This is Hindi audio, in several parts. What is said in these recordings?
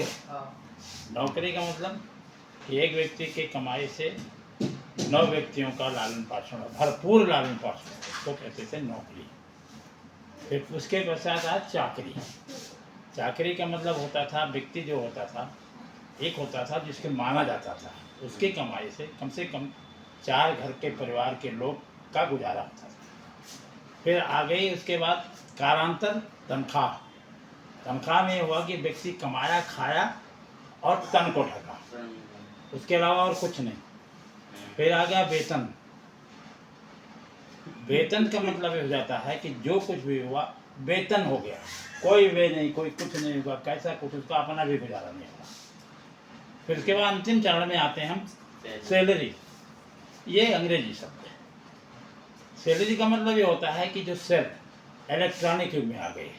गया। नौकरी का मतलब कि एक व्यक्ति के कमाई से 9 व्यक्तियों का लालन पालन, भरपूर लालन पालन तो कहते थे नौकरी। फिर उसके पश्चात आया चाकरी। चाकरी का मतलब होता था व्यक्ति जो होता था, एक होता था जिसके माना जाता था, उसकी कमाई से कम 4 घर के परिवार के लोग का गुजारा होता था। फिर आ गई उसके बाद कालांतर तनख्वाह। तनख्वाह में हुआ कि व्यक्ति कमाया, खाया और तन को ढका, उसके अलावा और कुछ नहीं। फिर आ गया वेतन। वेतन का मतलब ये हो जाता है कि जो कुछ भी हुआ वेतन हो गया, कोई वे नहीं, कोई कुछ नहीं हुआ, कैसा कुछ, उसका अपना भी गुजारा नहीं हुआ। फिर उसके बाद अंतिम चरण में आते हैं हम सैलरी। ये अंग्रेजी शब्द है। सैलरी का मतलब ये होता है कि जो सेल इलेक्ट्रॉनिक युग में आ गई,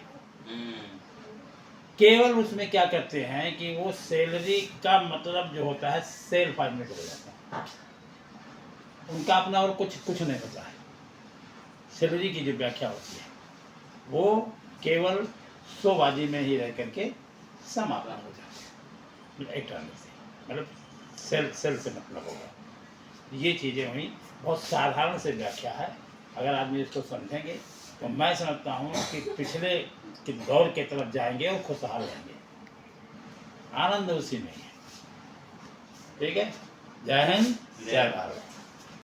केवल उसमें क्या करते हैं कि वो सैलरी का मतलब जो होता है सेल फॉर्मेट हो जाता है, उनका अपना और कुछ नहीं होता है। सैलरी की जो व्याख्या होती है वो केवल शोबाजी में ही रह करके समापन हो जाती है इलेक्ट्रॉनिक से, मतलब सेल से मतलब होगा। ये चीज़ें हुई, बहुत साधारण से व्याख्या है। अगर आदमी इसको समझेंगे तो मैं समझता हूँ कि पिछले के दौर के तरफ जाएंगे और खुशहाल रहेंगे। आनंद उसी में है। ठीक है। जय हिंद, जय भारत।